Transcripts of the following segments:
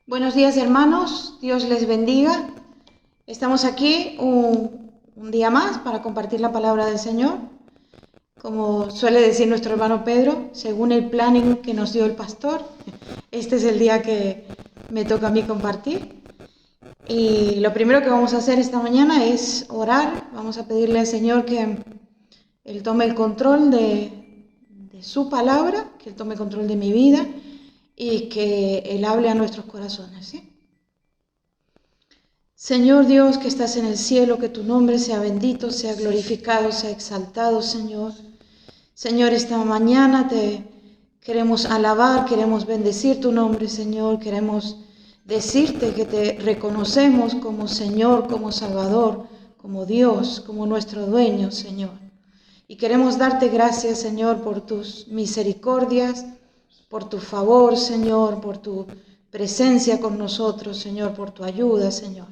Buenos días, hermanos, Dios les bendiga. Estamos aquí un día más para compartir la palabra del Señor. Como suele decir nuestro hermano Pedro, según el planning que nos dio el pastor, este es el día que me toca a mí compartir. Y lo primero que vamos a hacer esta mañana es orar. Vamos a pedirle al Señor que Él tome el control de su palabra, que Él tome el control de mi vida y que Él hable a nuestros corazones, ¿sí? Señor Dios que estás en el cielo, que tu nombre sea bendito, sea glorificado, sea exaltado, Señor. Señor, esta mañana te queremos alabar, queremos bendecir tu nombre, Señor. Queremos decirte que te reconocemos como Señor, como Salvador, como Dios, como nuestro dueño, Señor. Y queremos darte gracias, Señor, por tus misericordias, por tu favor, Señor, por tu presencia con nosotros, Señor, por tu ayuda, Señor.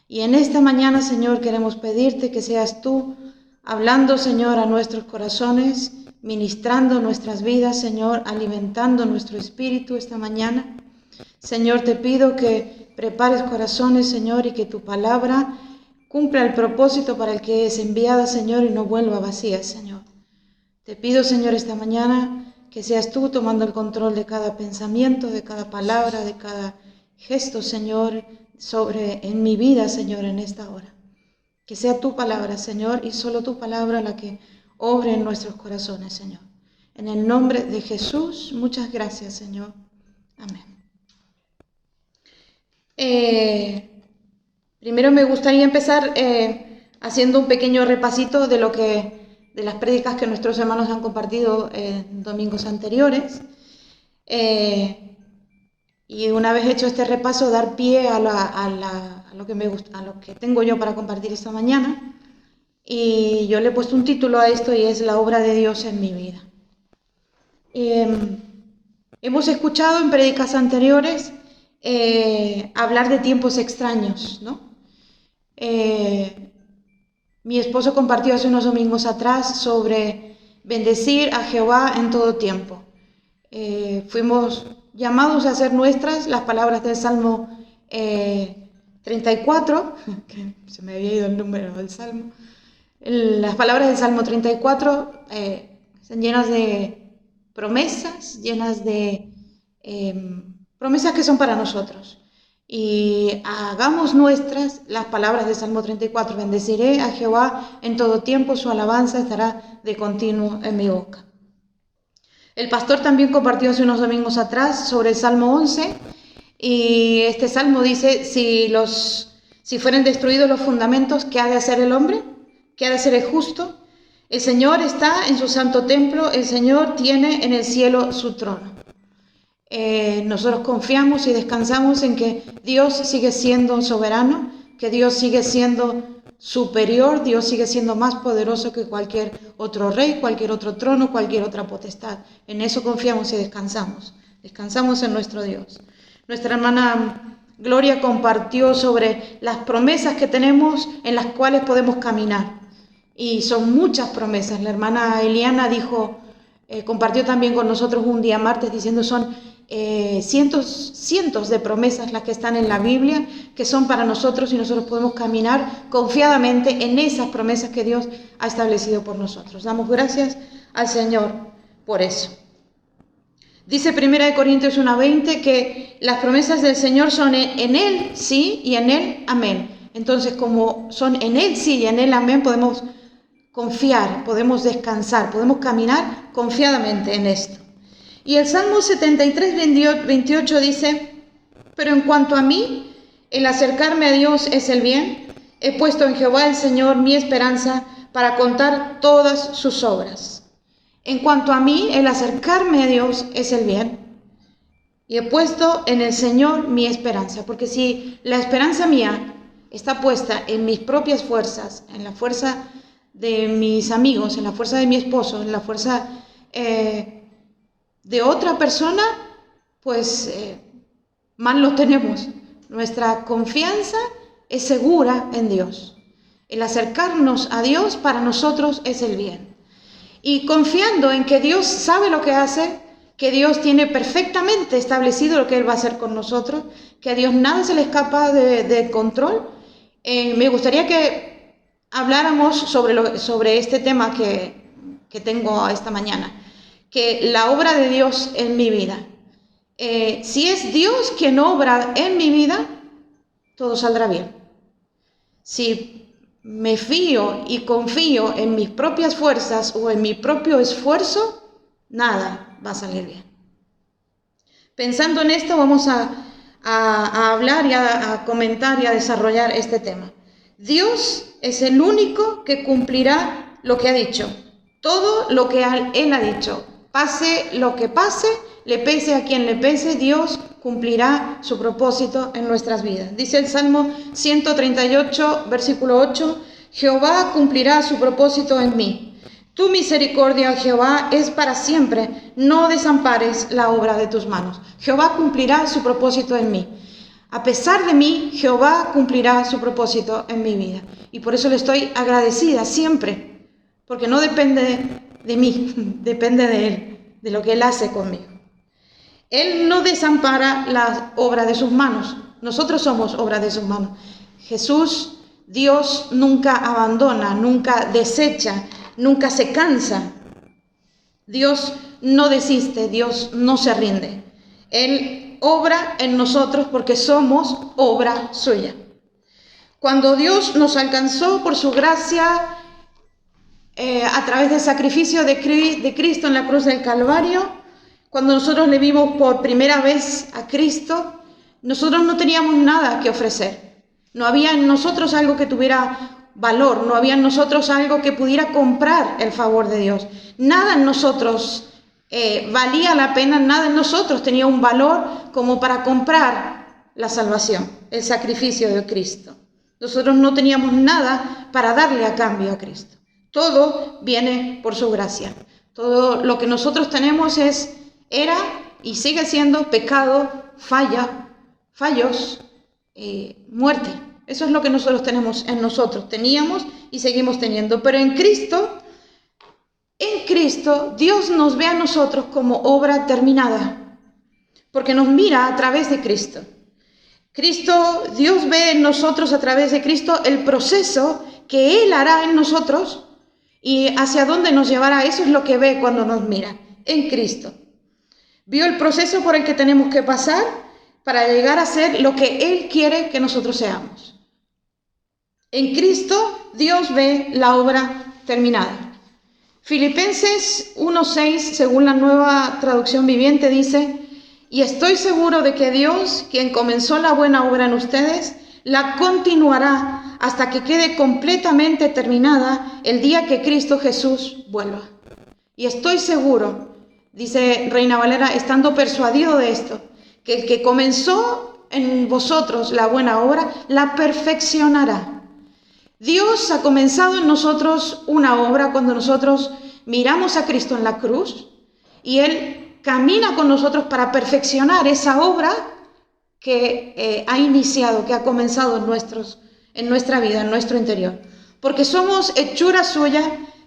Y en esta mañana, Señor, queremos pedirte que seas tú hablando, Señor, a nuestros corazones, ministrando nuestras vidas, Señor, alimentando nuestro espíritu esta mañana. Señor, te pido que prepares corazones, Señor, y que tu palabra cumpla el propósito para el que es enviada, Señor, y no vuelva vacía, Señor. Te pido, Señor, esta mañana que seas tú tomando el control de cada pensamiento, de cada palabra, de cada gesto, Señor, en mi vida, Señor, en esta hora. Que sea tu palabra, Señor, y solo tu palabra la que obre en nuestros corazones, Señor. En el nombre de Jesús, muchas gracias, Señor. Amén. Primero me gustaría empezar haciendo un pequeño repasito de las prédicas que nuestros hermanos han compartido en domingos anteriores. Y una vez hecho este repaso, dar pie a lo que tengo yo para compartir esta mañana. Y yo le he puesto un título a esto y es la obra de Dios en mi vida. Hemos escuchado en prédicas anteriores hablar de tiempos extraños, ¿no? Mi esposo compartió hace unos domingos atrás sobre bendecir a Jehová en todo tiempo. Fuimos llamados a hacer nuestras las palabras del Salmo 34, que se me había ido el número del Salmo. Las palabras del Salmo 34 están llenas de promesas, llenas de promesas que son para nosotros. Y hagamos nuestras las palabras del Salmo 34. Bendeciré a Jehová en todo tiempo, su alabanza estará de continuo en mi boca. El pastor también compartió hace unos domingos atrás sobre el Salmo 11. Y este salmo dice, si fueren destruidos los fundamentos, ¿qué ha de hacer el hombre? ¿Qué ha de hacer el justo? El Señor está en su santo templo, el Señor tiene en el cielo su trono. Nosotros confiamos y descansamos en que Dios sigue siendo soberano, que Dios sigue siendo superior, Dios sigue siendo más poderoso que cualquier otro rey, cualquier otro trono, cualquier otra potestad. En eso confiamos y descansamos en nuestro Dios. Nuestra hermana Gloria compartió sobre las promesas que tenemos en las cuales podemos caminar. Y son muchas promesas. La hermana Eliana compartió también con nosotros un día martes diciendo son cientos de promesas las que están en la Biblia, que son para nosotros y nosotros podemos caminar confiadamente en esas promesas que Dios ha establecido por nosotros. Damos gracias al Señor por eso. Dice 1 Corintios 1:20 que las promesas del Señor son en Él sí y en Él amén. Entonces, como son en Él sí y en Él amén, podemos confiar, podemos descansar, podemos caminar confiadamente en esto. Y el Salmo 73:28 dice, pero en cuanto a mí, el acercarme a Dios es el bien. He puesto en Jehová el Señor mi esperanza para contar todas sus obras. En cuanto a mí, el acercarme a Dios es el bien. Y he puesto en el Señor mi esperanza. Porque si la esperanza mía está puesta en mis propias fuerzas, en la fuerza de mis amigos, en la fuerza de mi esposo, en la fuerza de otra persona, pues mal lo tenemos. Nuestra confianza es segura en Dios. El acercarnos a Dios para nosotros es el bien. Y confiando en que Dios sabe lo que hace, que Dios tiene perfectamente establecido lo que Él va a hacer con nosotros, que a Dios nada se le escapa de control. Me gustaría que habláramos sobre este tema que tengo esta mañana, que la obra de Dios en mi vida. Si es Dios quien obra en mi vida, todo saldrá bien. Si me fío y confío en mis propias fuerzas o en mi propio esfuerzo, nada va a salir bien. Pensando en esto, vamos a hablar y a comentar y a desarrollar este tema. Dios es el único que cumplirá lo que ha dicho. Todo lo que Él ha dicho, pase lo que pase, le pese a quien le pese, Dios cumplirá su propósito en nuestras vidas. Dice el Salmo 138, versículo 8, Jehová cumplirá su propósito en mí. Tu misericordia, Jehová, es para siempre. No desampares la obra de tus manos. Jehová cumplirá su propósito en mí. A pesar de mí, Jehová cumplirá su propósito en mi vida. Y por eso le estoy agradecida siempre, porque no depende de mí, depende de Él, de lo que Él hace conmigo. Él no desampara la obra de sus manos. Nosotros somos obra de sus manos. Jesús, Dios, nunca abandona, nunca desecha, nunca se cansa. Dios no desiste, Dios no se rinde. Él obra en nosotros porque somos obra suya. Cuando Dios nos alcanzó por su gracia a través del sacrificio de Cristo en la cruz del Calvario, cuando nosotros le vimos por primera vez a Cristo, nosotros no teníamos nada que ofrecer. No había en nosotros algo que tuviera valor, no había en nosotros algo que pudiera comprar el favor de Dios. Nada en nosotros valía la pena, nada en nosotros tenía un valor como para comprar la salvación, el sacrificio de Cristo. Nosotros no teníamos nada para darle a cambio a Cristo. Todo viene por su gracia. Todo lo que nosotros tenemos era y sigue siendo pecado, fallos, muerte. Eso es lo que nosotros tenemos en nosotros, teníamos y seguimos teniendo. Pero en Cristo, Dios nos ve a nosotros como obra terminada, porque nos mira a través de Cristo. Dios ve en nosotros a través de Cristo el proceso que Él hará en nosotros y hacia dónde nos llevará. Eso es lo que ve cuando nos mira, en Cristo. Vio el proceso por el que tenemos que pasar para llegar a ser lo que Él quiere que nosotros seamos. En Cristo, Dios ve la obra terminada. Filipenses 1:6, según la Nueva Traducción Viviente, dice: y estoy seguro de que Dios, quien comenzó la buena obra en ustedes, la continuará hasta que quede completamente terminada el día que Cristo Jesús vuelva. Y estoy seguro, dice Reina Valera, estando persuadido de esto, que el que comenzó en vosotros la buena obra, la perfeccionará. Dios ha comenzado en nosotros una obra cuando nosotros miramos a Cristo en la cruz y Él camina con nosotros para perfeccionar esa obra que ha iniciado, que ha comenzado en nuestra vida, en nuestro interior. Porque somos hechura suya,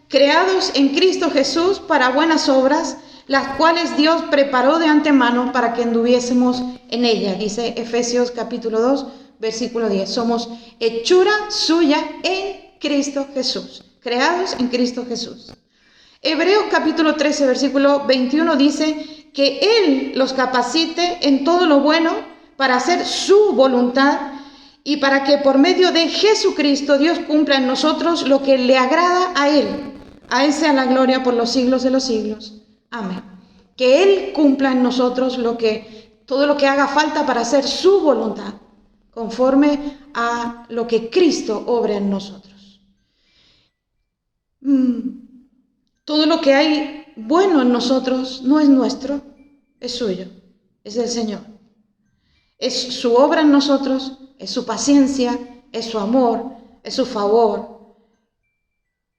creados en Cristo Jesús para buenas obras, las cuales Dios preparó de antemano para que anduviésemos en ella. Dice Efesios capítulo 2, versículo 10. Somos hechura suya en Cristo Jesús, creados en Cristo Jesús. Hebreos capítulo 13, versículo 21 dice que Él los capacite en todo lo bueno para hacer su voluntad y para que por medio de Jesucristo Dios cumpla en nosotros lo que le agrada a Él. A Él sea la gloria por los siglos de los siglos. Amén. Que Él cumpla en nosotros todo lo que haga falta para hacer su voluntad, conforme a lo que Cristo obra en nosotros. Todo lo que hay bueno en nosotros no es nuestro, es suyo, es del Señor. Es su obra en nosotros, es su paciencia, es su amor, es su favor,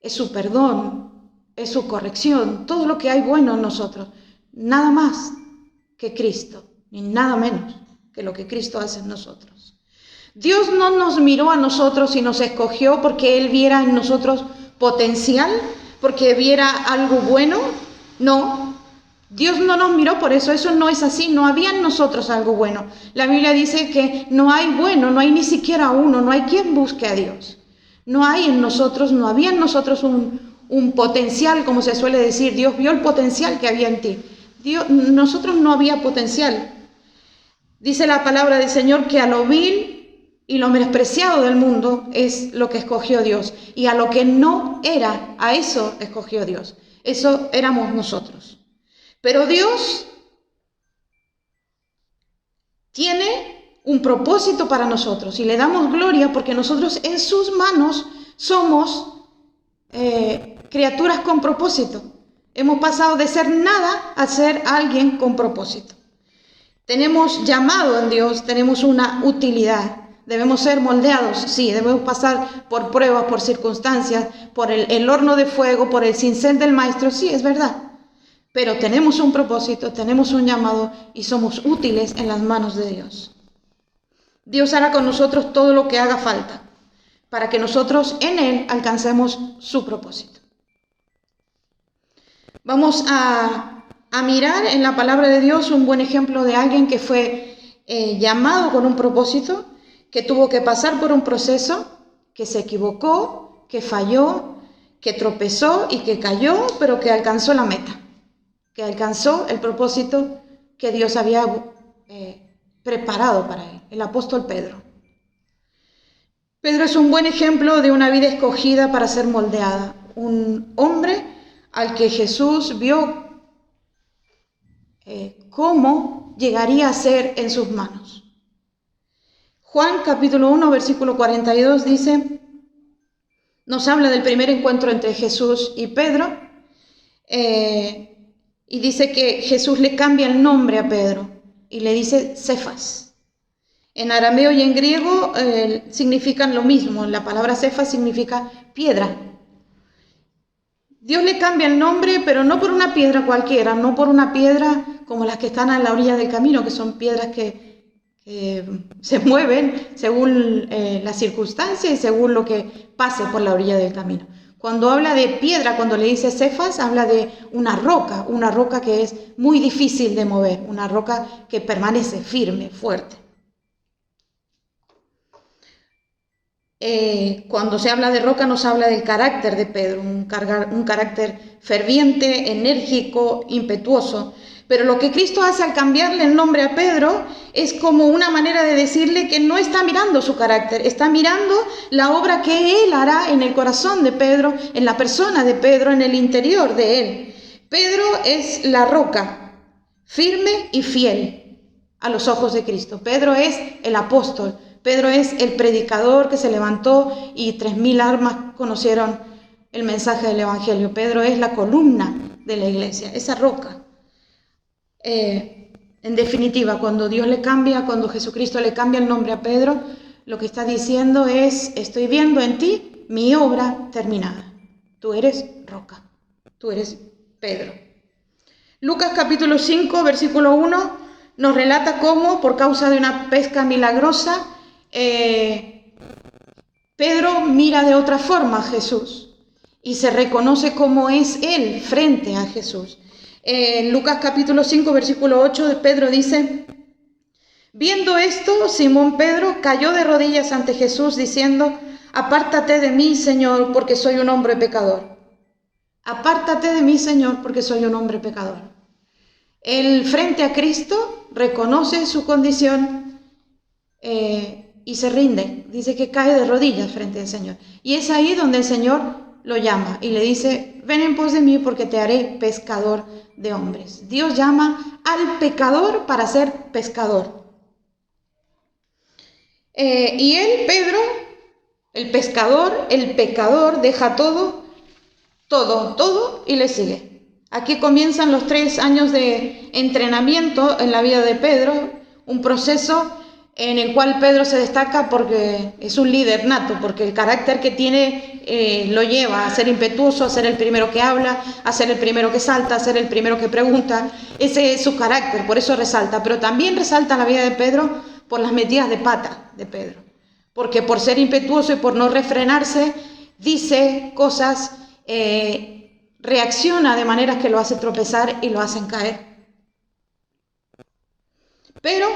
es su perdón, es su corrección. Todo lo que hay bueno en nosotros, nada más que Cristo, ni nada menos que lo que Cristo hace en nosotros. Dios no nos miró a nosotros y nos escogió porque Él viera en nosotros potencial, porque viera algo bueno. No, Dios no nos miró por eso, eso no es así, no había en nosotros algo bueno. La Biblia dice que no hay bueno, no hay ni siquiera uno, no hay quien busque a Dios. No hay en nosotros, no había en nosotros un potencial, como se suele decir. Dios vio el potencial que había en ti. Nosotros no había potencial. Dice la palabra del Señor que a lo vil y lo menospreciado del mundo es lo que escogió Dios. Y a lo que no era, a eso escogió Dios. Eso éramos nosotros. Pero Dios tiene un propósito para nosotros y le damos gloria porque nosotros en sus manos somos criaturas con propósito. Hemos pasado de ser nada a ser alguien con propósito. Tenemos llamado en Dios, tenemos una utilidad. Debemos ser moldeados, sí, debemos pasar por pruebas, por circunstancias, por el horno de fuego, por el cincel del maestro, sí, es verdad. Pero tenemos un propósito, tenemos un llamado y somos útiles en las manos de Dios. Dios hará con nosotros todo lo que haga falta para que nosotros en Él alcancemos su propósito. Vamos a mirar en la palabra de Dios un buen ejemplo de alguien que fue llamado con un propósito, que tuvo que pasar por un proceso, que se equivocó, que falló, que tropezó y que cayó, pero que alcanzó la meta, que alcanzó el propósito que Dios había preparado para él, el apóstol Pedro. Pedro es un buen ejemplo de una vida escogida para ser moldeada, un hombre al que Jesús vio cómo llegaría a ser en sus manos. Juan capítulo 1, versículo 42 dice, nos habla del primer encuentro entre Jesús y Pedro, y dice que Jesús le cambia el nombre a Pedro y le dice Cefas. En arameo y en griego significan lo mismo. La palabra Cefas significa piedra. Dios le cambia el nombre, pero no por una piedra cualquiera, no por una piedra como las que están a la orilla del camino, que son piedras que se mueven según las circunstancias y según lo que pase por la orilla del camino. Cuando habla de piedra, cuando le dice Cefas, habla de una roca que es muy difícil de mover, una roca que permanece firme, fuerte. Cuando se habla de roca nos habla del carácter de Pedro, un carácter ferviente, enérgico, impetuoso. Pero lo que Cristo hace al cambiarle el nombre a Pedro es como una manera de decirle que no está mirando su carácter, está mirando la obra que Él hará en el corazón de Pedro, en la persona de Pedro, en el interior de Él. Pedro es la roca, firme y fiel a los ojos de Cristo. Pedro es el apóstol, Pedro es el predicador que se levantó y 3.000 almas conocieron el mensaje del Evangelio. Pedro es la columna de la iglesia, esa roca. En definitiva, cuando Jesucristo le cambia el nombre a Pedro, lo que está diciendo es, estoy viendo en ti mi obra terminada. Tú eres roca, tú eres Pedro. Lucas capítulo 5, versículo 1, nos relata cómo, por causa de una pesca milagrosa, Pedro mira de otra forma a Jesús y se reconoce cómo es él frente a Jesús. En Lucas capítulo 5, versículo 8, Pedro dice, viendo esto, Simón Pedro cayó de rodillas ante Jesús diciendo, apártate de mí, Señor, porque soy un hombre pecador. Apártate de mí, Señor, porque soy un hombre pecador. Él frente a Cristo reconoce su condición y se rinde. Dice que cae de rodillas frente al Señor. Y es ahí donde el Señor lo llama y le dice, ven en pos de mí porque te haré pescador de hombres. Dios llama al pecador para ser pescador. Y él, Pedro, el pescador, el pecador, deja todo y le sigue. Aquí comienzan los 3 años de entrenamiento en la vida de Pedro, un proceso en el cual Pedro se destaca porque es un líder nato, porque el carácter que tiene lo lleva a ser impetuoso, a ser el primero que habla, a ser el primero que salta, a ser el primero que pregunta. Ese es su carácter, por eso resalta. Pero también resalta la vida de Pedro por las metidas de pata de Pedro, porque por ser impetuoso y por no refrenarse, dice cosas reacciona de manera que lo hace tropezar y lo hacen caer. Pero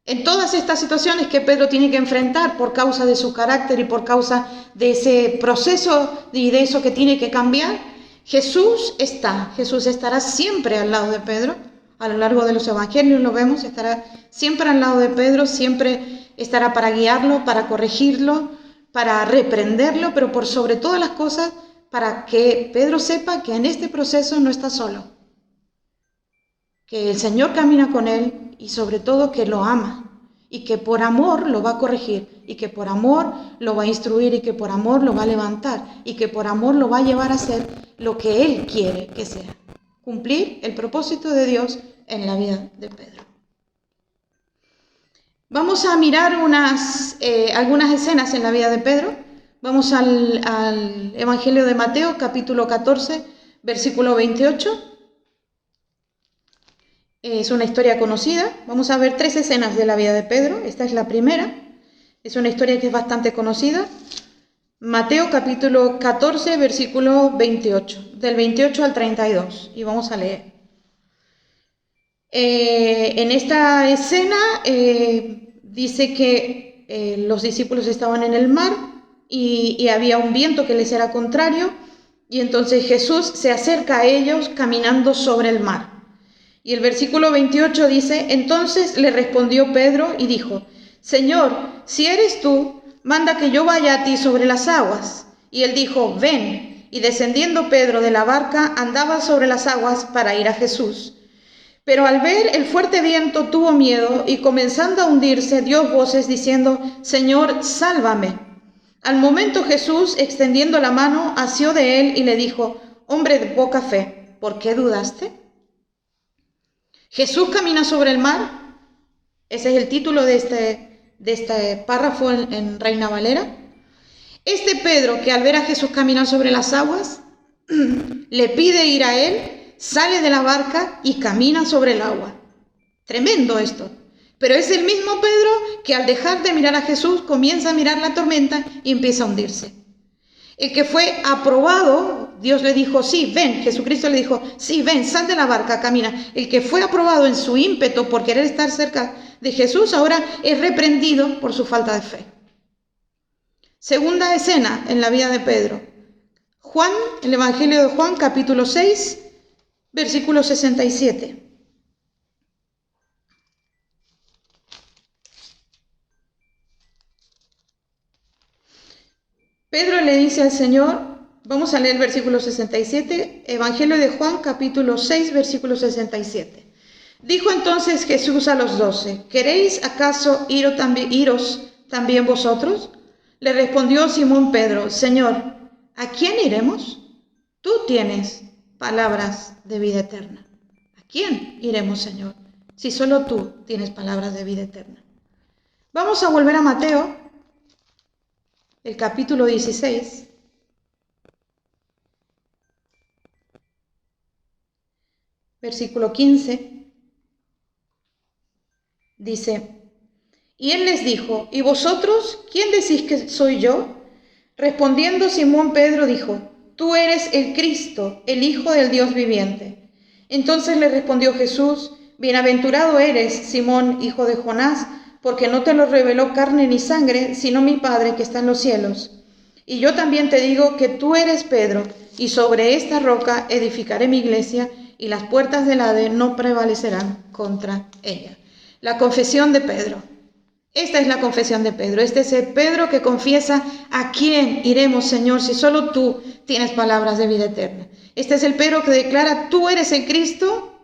en todas estas situaciones que Pedro tiene que enfrentar por causa de su carácter y por causa de ese proceso y de eso que tiene que cambiar, Jesús estará siempre al lado de Pedro. A lo largo de los evangelios lo vemos, estará siempre al lado de Pedro, siempre estará para guiarlo, para corregirlo, para reprenderlo, pero por sobre todas las cosas, para que Pedro sepa que en este proceso no está solo, que el Señor camina con él y sobre todo que lo ama y que por amor lo va a corregir y que por amor lo va a instruir y que por amor lo va a levantar y que por amor lo va a llevar a hacer lo que él quiere que sea, cumplir el propósito de Dios en la vida de Pedro. Vamos a mirar algunas escenas en la vida de Pedro. Vamos al Evangelio de Mateo, capítulo 14, versículo 28. Es una historia conocida. Vamos a ver 3 escenas de la vida de Pedro. Esta es la primera. Es una historia que es bastante conocida. Mateo capítulo 14, versículo 28, del 28 al 32. Y vamos a leer. En esta escena dice que los discípulos estaban en el mar y había un viento que les era contrario. Y entonces Jesús se acerca a ellos caminando sobre el mar. Y el versículo 28 dice, entonces le respondió Pedro y dijo, Señor, si eres tú, manda que yo vaya a ti sobre las aguas. Y él dijo, ven. Y descendiendo Pedro de la barca, andaba sobre las aguas para ir a Jesús. Pero al ver el fuerte viento tuvo miedo y comenzando a hundirse dio voces diciendo, Señor, sálvame. Al momento Jesús, extendiendo la mano, asió de él y le dijo, hombre de poca fe, ¿por qué dudaste? Jesús camina sobre el mar. Ese es el título de este párrafo en Reina Valera. Este Pedro, que al ver a Jesús caminar sobre las aguas, le pide ir a él, sale de la barca y camina sobre el agua. Tremendo esto. Pero es el mismo Pedro que al dejar de mirar a Jesús comienza a mirar la tormenta y empieza a hundirse. El que fue aprobado, Dios le dijo, sí, ven, Jesucristo le dijo, sí, ven, sal de la barca, camina. El que fue aprobado en su ímpetu por querer estar cerca de Jesús, ahora es reprendido por su falta de fe. Segunda escena en la vida de Pedro. Juan, el Evangelio de Juan, capítulo 6, versículo 67. Pedro le dice al Señor, vamos a leer el versículo 67, Evangelio de Juan, capítulo 6, versículo 67. Dijo entonces Jesús a los 12, ¿queréis acaso iros también vosotros? Le respondió Simón Pedro, Señor, ¿a quién iremos? Tú tienes palabras de vida eterna. ¿A quién iremos, Señor? Si solo tú tienes palabras de vida eterna. Vamos a volver a Mateo, el capítulo 16, versículo 15, dice, y él les dijo, ¿y vosotros quién decís que soy yo? Respondiendo Simón Pedro dijo, tú eres el Cristo, el Hijo del Dios viviente. Entonces le respondió Jesús, bienaventurado eres, Simón, hijo de Jonás, porque no te lo reveló carne ni sangre, sino mi Padre que está en los cielos. Y yo también te digo que tú eres Pedro, y sobre esta roca edificaré mi iglesia, y las puertas del Hades no prevalecerán contra ella. La confesión de Pedro. Esta es la confesión de Pedro. Este es el Pedro que confiesa, ¿a quién iremos, Señor, si solo tú tienes palabras de vida eterna? Este es el Pedro que declara, tú eres el Cristo,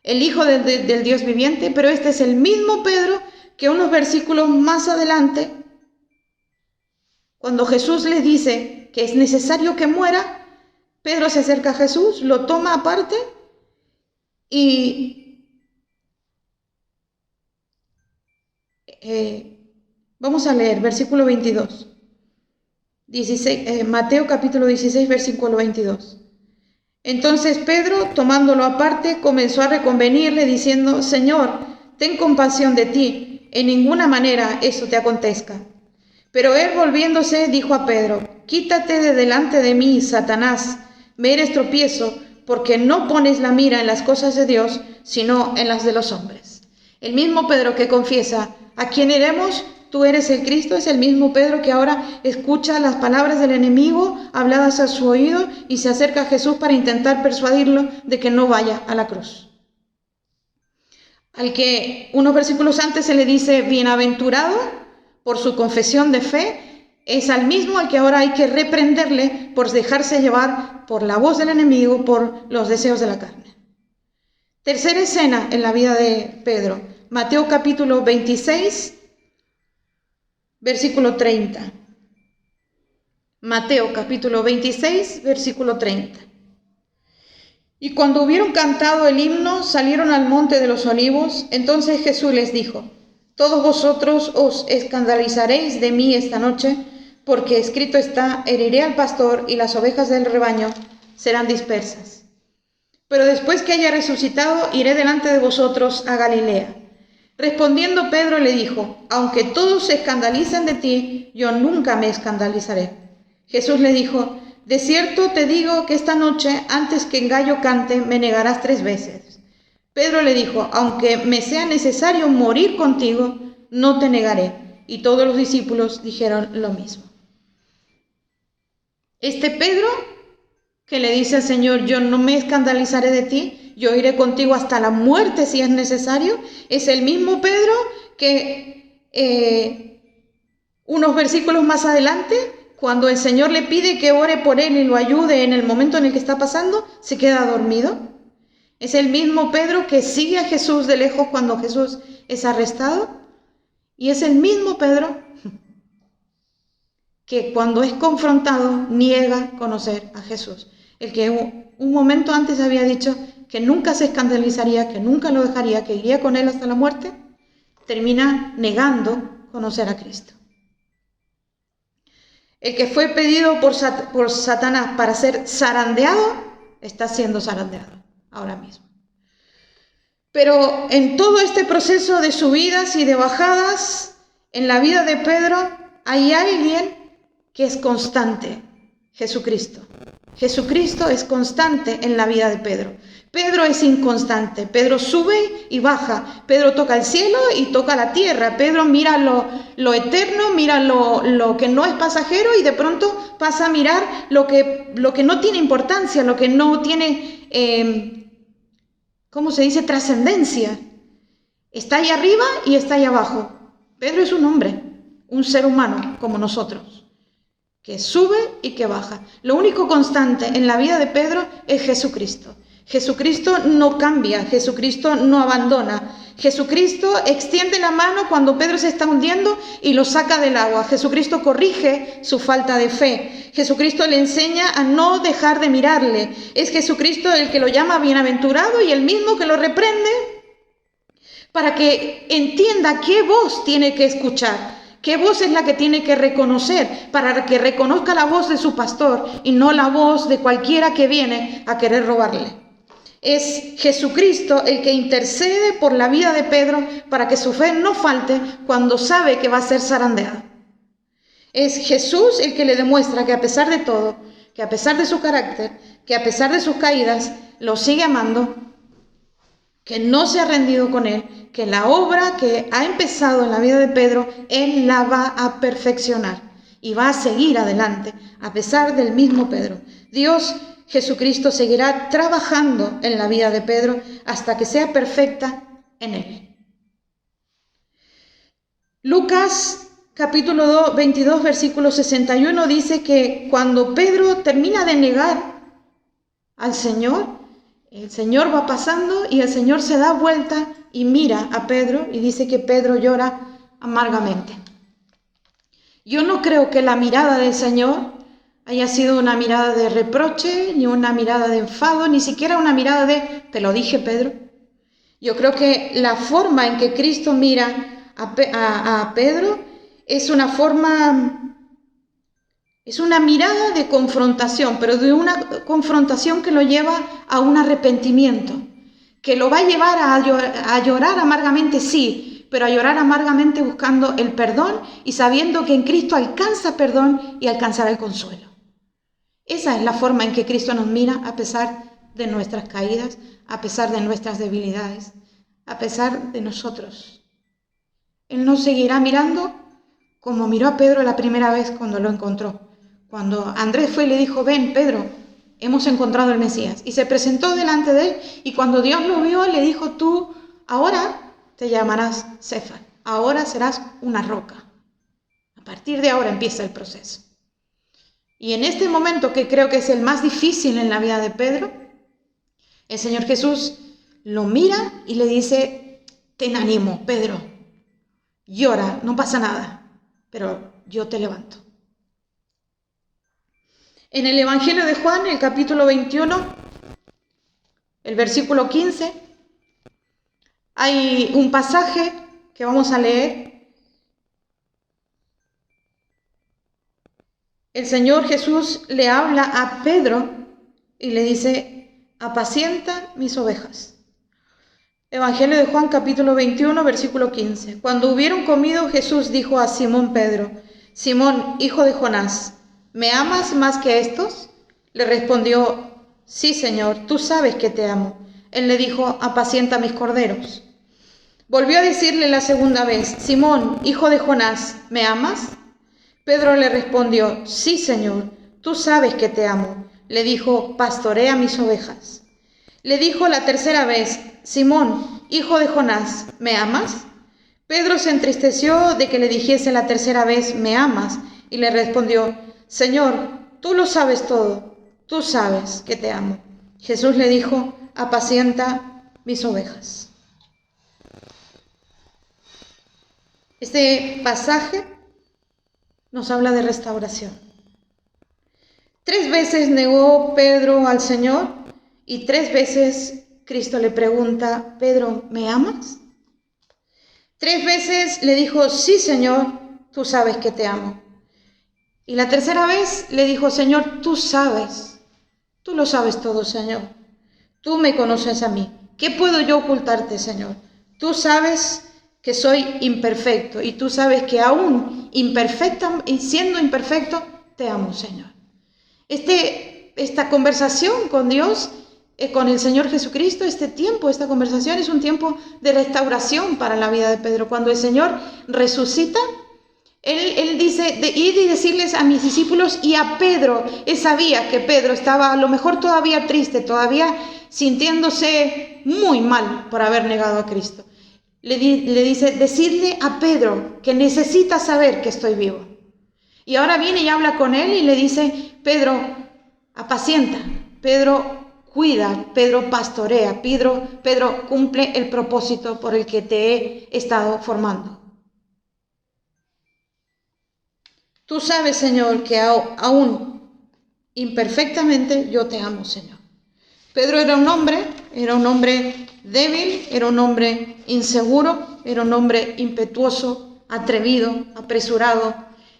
el Hijo del Dios viviente, pero este es el mismo Pedro que unos versículos más adelante, cuando Jesús le dice que es necesario que muera, Pedro se acerca a Jesús, lo toma aparte y vamos a leer versículo 22. Mateo capítulo 16, versículo 22. Entonces Pedro, tomándolo aparte, comenzó a reconvenirle diciendo, Señor, ten compasión de ti, en ninguna manera eso te acontezca. Pero él volviéndose dijo a Pedro, quítate de delante de mí, Satanás, me eres tropiezo, porque no pones la mira en las cosas de Dios, sino en las de los hombres. El mismo Pedro que confiesa, ¿a quién iremos? Tú eres el Cristo, es el mismo Pedro que ahora escucha las palabras del enemigo habladas a su oído y se acerca a Jesús para intentar persuadirlo de que no vaya a la cruz. Al que unos versículos antes se le dice bienaventurado por su confesión de fe, es al mismo al que ahora hay que reprenderle por dejarse llevar por la voz del enemigo, por los deseos de la carne. Tercera escena en la vida de Pedro, Mateo capítulo 26, versículo 30. Mateo capítulo 26, versículo 30. Y cuando hubieron cantado el himno, salieron al monte de los olivos. Entonces Jesús les dijo, todos vosotros os escandalizaréis de mí esta noche, porque escrito está, heriré al pastor y las ovejas del rebaño serán dispersas. Pero después que haya resucitado, iré delante de vosotros a Galilea. Respondiendo Pedro le dijo, aunque todos se escandalicen de ti, yo nunca me escandalizaré. Jesús le dijo, de cierto te digo que esta noche, antes que el gallo cante, me negarás 3 veces. Pedro le dijo, aunque me sea necesario morir contigo, no te negaré. Y todos los discípulos dijeron lo mismo. Este Pedro que le dice al Señor, yo no me escandalizaré de ti, yo iré contigo hasta la muerte si es necesario, es el mismo Pedro que unos versículos más adelante, cuando el Señor le pide que ore por él y lo ayude en el momento en el que está pasando, se queda dormido. Es el mismo Pedro que sigue a Jesús de lejos cuando Jesús es arrestado. Y es el mismo Pedro que cuando es confrontado niega conocer a Jesús. El que un momento antes había dicho que nunca se escandalizaría, que nunca lo dejaría, que iría con él hasta la muerte, termina negando conocer a Cristo. El que fue pedido por Satanás para ser zarandeado, está siendo zarandeado ahora mismo. Pero en todo este proceso de subidas y de bajadas, en la vida de Pedro hay alguien que es constante, Jesucristo. Jesucristo es constante en la vida de Pedro. Pedro es inconstante. Pedro sube y baja. Pedro toca el cielo y toca la tierra. Pedro mira lo eterno, mira lo que no es pasajero y de pronto pasa a mirar lo que no tiene importancia, lo que no tiene, ¿cómo se dice? Trascendencia. Está ahí arriba y está ahí abajo. Pedro es un hombre, un ser humano como nosotros, que sube y que baja. Lo único constante en la vida de Pedro es Jesucristo. Jesucristo no cambia, Jesucristo no abandona. Jesucristo extiende la mano cuando Pedro se está hundiendo y lo saca del agua. Jesucristo corrige su falta de fe. Jesucristo le enseña a no dejar de mirarle. Es Jesucristo el que lo llama bienaventurado y el mismo que lo reprende para que entienda qué voz tiene que escuchar. ¿Qué voz es la que tiene que reconocer para que reconozca la voz de su pastor y no la voz de cualquiera que viene a querer robarle? Es Jesucristo el que intercede por la vida de Pedro para que su fe no falte cuando sabe que va a ser zarandeado. Es Jesús el que le demuestra que a pesar de todo, que a pesar de su carácter, que a pesar de sus caídas, lo sigue amando, que no se ha rendido con él, que la obra que ha empezado en la vida de Pedro, él la va a perfeccionar y va a seguir adelante, a pesar del mismo Pedro. Dios, Jesucristo, seguirá trabajando en la vida de Pedro hasta que sea perfecta en él. Lucas capítulo 22, versículo 61 dice que cuando Pedro termina de negar al Señor, el Señor va pasando y el Señor se da vuelta y mira a Pedro y dice que Pedro llora amargamente. Yo no creo que la mirada del Señor haya sido una mirada de reproche, ni una mirada de enfado, ni siquiera una mirada de, te lo dije, Pedro. Yo creo que la forma en que Cristo mira a Pedro es una forma, es una mirada de confrontación, pero de una confrontación que lo lleva a un arrepentimiento, que lo va a llevar a llorar amargamente, sí, pero a llorar amargamente buscando el perdón y sabiendo que en Cristo alcanza perdón y alcanzará el consuelo. Esa es la forma en que Cristo nos mira a pesar de nuestras caídas, a pesar de nuestras debilidades, a pesar de nosotros. Él nos seguirá mirando como miró a Pedro la primera vez cuando lo encontró. Cuando Andrés fue y le dijo, ven Pedro, hemos encontrado al Mesías. Y se presentó delante de él y cuando Dios lo vio le dijo, tú ahora te llamarás Cefas, ahora serás una roca. A partir de ahora empieza el proceso. Y en este momento, que creo que es el más difícil en la vida de Pedro, el Señor Jesús lo mira y le dice, ten ánimo, Pedro, llora, no pasa nada, pero yo te levanto. En el Evangelio de Juan, el capítulo 21, el versículo 15, hay un pasaje que vamos a leer. El Señor Jesús le habla a Pedro y le dice, apacienta mis ovejas. Evangelio de Juan, capítulo 21, versículo 15. Cuando hubieron comido, Jesús dijo a Simón Pedro, Simón, hijo de Jonás, ¿me amas más que estos? Le respondió, sí, Señor, tú sabes que te amo. Él le dijo, apacienta mis corderos. Volvió a decirle la segunda vez, Simón, hijo de Jonás, ¿me amas? Pedro le respondió, sí, Señor, tú sabes que te amo. Le dijo, pastorea mis ovejas. Le dijo la tercera vez, Simón, hijo de Jonás, ¿me amas? Pedro se entristeció de que le dijese la tercera vez, ¿me amas? Y le respondió, Señor, tú lo sabes todo, tú sabes que te amo. Jesús le dijo, apacienta mis ovejas. Este pasaje nos habla de restauración. 3 veces negó Pedro al Señor y 3 veces Cristo le pregunta, Pedro, ¿me amas? 3 veces le dijo, sí, Señor, tú sabes que te amo. Y la tercera vez le dijo, Señor, tú sabes, tú lo sabes todo, Señor. Tú me conoces a mí. ¿Qué puedo yo ocultarte, Señor? Tú sabes que soy imperfecto y tú sabes que aún imperfecta y siendo imperfecto, te amo, Señor. Esta conversación con Dios, con el Señor Jesucristo, esta conversación es un tiempo de restauración para la vida de Pedro. Cuando el Señor resucita, Él dice, ir y decirles a mis discípulos y a Pedro, él sabía que Pedro estaba a lo mejor todavía triste, todavía sintiéndose muy mal por haber negado a Cristo. Le dice, decirle a Pedro que necesita saber que estoy vivo. Y ahora viene y habla con él y le dice, Pedro, apacienta, Pedro, cuida, Pedro, pastorea, Pedro, cumple el propósito por el que te he estado formando. Tú sabes, Señor, que aún imperfectamente yo te amo, Señor. Pedro era un hombre débil, era un hombre inseguro, era un hombre impetuoso, atrevido, apresurado,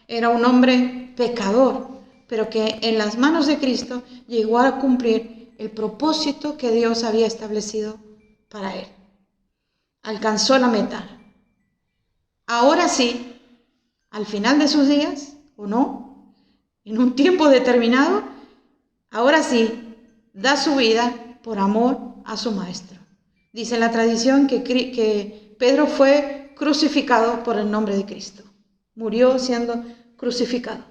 era un hombre pecador, pero que en las manos de Cristo llegó a cumplir el propósito que Dios había establecido para él. Alcanzó la meta. Ahora sí, al final de sus días, o no, en un tiempo determinado, ahora sí, da su vida por amor a su maestro. Dice la tradición que Pedro fue crucificado por el nombre de Cristo. Murió siendo crucificado.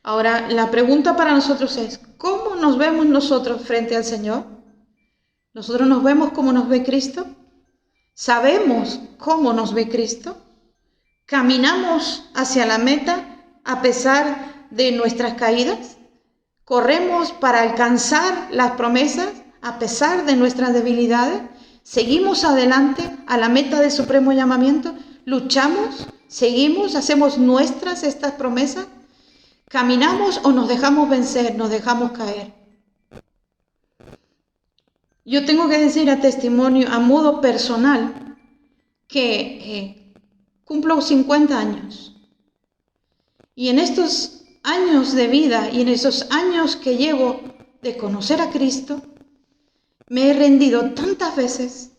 Ahora, la pregunta para nosotros es, ¿cómo nos vemos nosotros frente al Señor? ¿Nosotros nos vemos como nos ve Cristo? ¿Sabemos cómo nos ve Cristo? ¿Caminamos hacia la meta a pesar de nuestras caídas? ¿Corremos para alcanzar las promesas a pesar de nuestras debilidades? ¿Seguimos adelante a la meta del supremo llamamiento? ¿Luchamos? ¿Seguimos? ¿Hacemos nuestras estas promesas? ¿Caminamos o nos dejamos vencer, nos dejamos caer? Yo tengo que decir a testimonio, a modo personal, que cumplo 50 años. Y en estos años de vida y en esos años que llevo de conocer a Cristo, me he rendido tantas veces,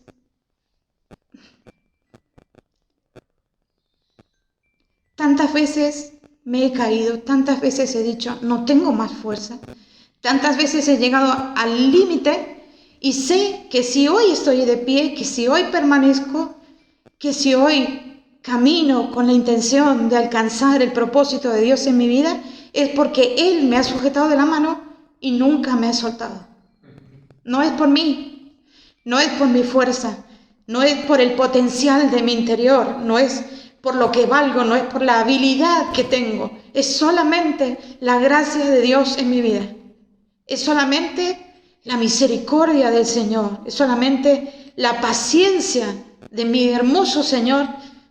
me he caído, tantas veces he dicho, no tengo más fuerza, tantas veces he llegado al límite y sé que si hoy estoy de pie, que si hoy permanezco, que si hoy camino con la intención de alcanzar el propósito de Dios en mi vida, es porque Él me ha sujetado de la mano y nunca me ha soltado. No es por mí, no es por mi fuerza, no es por el potencial de mi interior, no es por lo que valgo, no es por la habilidad que tengo, es solamente la gracia de Dios en mi vida, es solamente la misericordia del Señor, es solamente la paciencia de mi hermoso Señor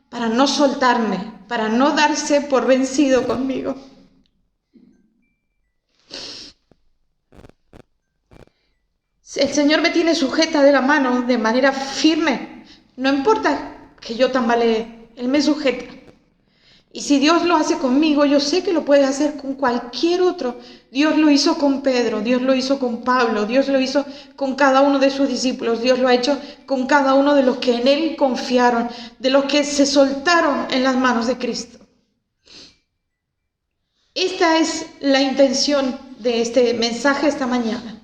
para no soltarme, para no darse por vencido conmigo. El Señor me tiene sujeta de la mano de manera firme. No importa que yo tambalee, Él me sujeta. Y si Dios lo hace conmigo, yo sé que lo puede hacer con cualquier otro. Dios lo hizo con Pedro, Dios lo hizo con Pablo, Dios lo hizo con cada uno de sus discípulos, Dios lo ha hecho con cada uno de los que en Él confiaron, de los que se soltaron en las manos de Cristo. Esta es la intención de este mensaje esta mañana.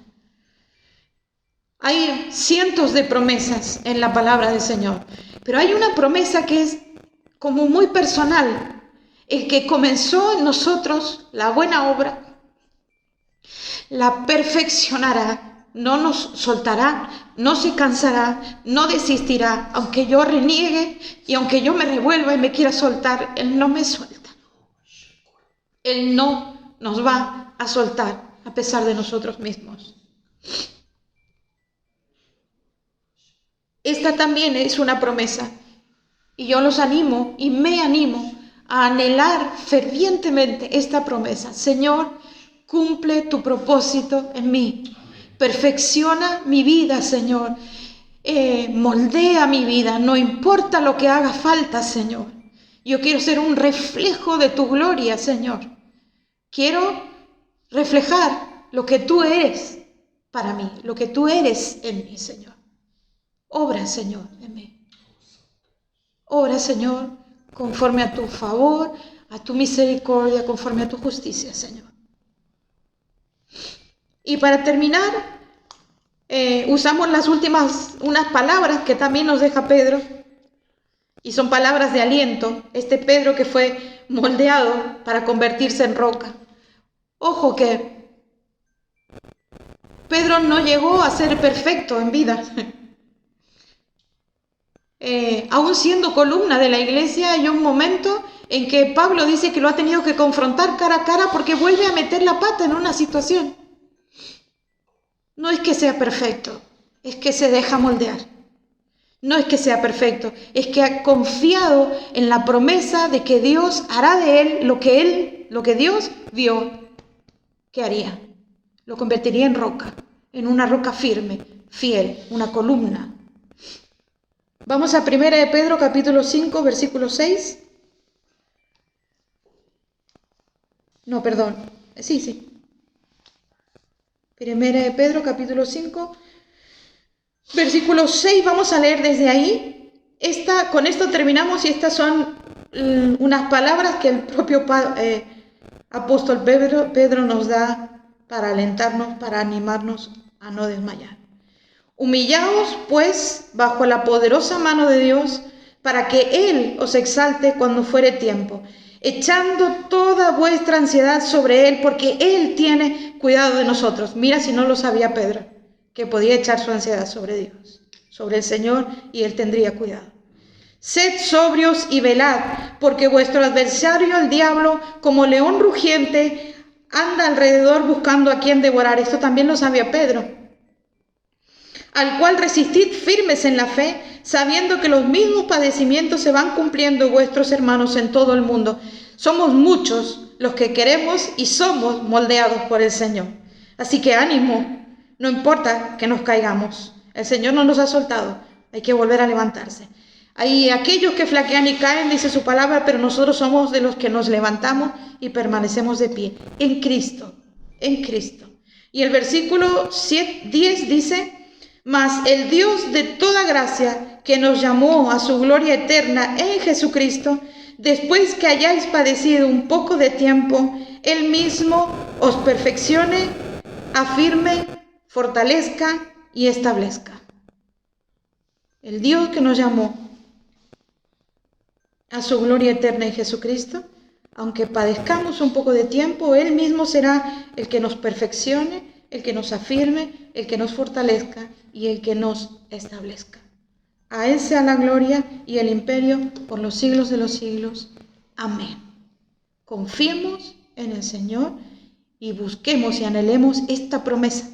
Hay cientos de promesas en la palabra del Señor, pero hay una promesa que es como muy personal. El que comenzó en nosotros la buena obra, la perfeccionará, no nos soltará, no se cansará, no desistirá. Aunque yo reniegue y aunque yo me revuelva y me quiera soltar, Él no me suelta. Él no nos va a soltar a pesar de nosotros mismos. Esta también es una promesa y yo los animo y me animo a anhelar fervientemente esta promesa. Señor, cumple tu propósito en mí. Perfecciona mi vida, Señor. Moldea mi vida, no importa lo que haga falta, Señor. Yo quiero ser un reflejo de tu gloria, Señor. Quiero reflejar lo que tú eres para mí, lo que tú eres en mí, Señor. Obra, Señor, en mí. Obra, Señor, conforme a tu favor, a tu misericordia, conforme a tu justicia, Señor. Y para terminar, usamos las últimas, unas palabras que también nos deja Pedro, y son palabras de aliento. Este Pedro que fue moldeado para convertirse en roca. Ojo que Pedro no llegó a ser perfecto en vida. Aún siendo columna de la iglesia, hay un momento en que Pablo dice que lo ha tenido que confrontar cara a cara porque vuelve a meter la pata en una situación. No es que sea perfecto, es que se deja moldear. No es que sea perfecto, es que ha confiado en la promesa de que Dios hará de él lo que Dios vio que haría. Lo convertiría en roca, en una roca firme, fiel, una columna. Vamos a 1 de Pedro capítulo 5, versículo 6. No, perdón. Sí. 1 de Pedro capítulo 5, versículo 6. Vamos a leer desde ahí. Con esto terminamos y estas son unas palabras que el propio apóstol Pedro nos da para alentarnos, para animarnos a no desmayar. Humillaos, pues, bajo la poderosa mano de Dios, para que Él os exalte cuando fuere tiempo, echando toda vuestra ansiedad sobre Él, porque Él tiene cuidado de nosotros. Mira si no lo sabía Pedro, que podía echar su ansiedad sobre Dios, sobre el Señor, y Él tendría cuidado. Sed sobrios y velad, porque vuestro adversario, el diablo, como león rugiente, anda alrededor buscando a quien devorar. Esto también lo sabía Pedro. Al cual resistid firmes en la fe, sabiendo que los mismos padecimientos se van cumpliendo vuestros hermanos en todo el mundo. Somos muchos los que queremos y somos moldeados por el Señor. Así que ánimo, no importa que nos caigamos. El Señor no nos ha soltado, hay que volver a levantarse. Hay aquellos que flaquean y caen, dice su palabra, pero nosotros somos de los que nos levantamos y permanecemos de pie. En Cristo, en Cristo. Y el versículo 10 dice: mas el Dios de toda gracia, que nos llamó a su gloria eterna en Jesucristo, después que hayáis padecido un poco de tiempo, Él mismo os perfeccione, afirme, fortalezca y establezca. El Dios que nos llamó a su gloria eterna en Jesucristo, aunque padezcamos un poco de tiempo, Él mismo será el que nos perfeccione, el que nos afirme, el que nos fortalezca y el que nos establezca. A Él sea la gloria y el imperio por los siglos de los siglos. Amén. Confiemos en el Señor y busquemos y anhelemos esta promesa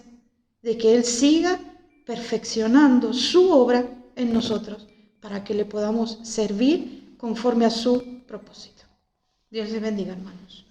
de que Él siga perfeccionando su obra en nosotros para que le podamos servir conforme a su propósito. Dios les bendiga, hermanos.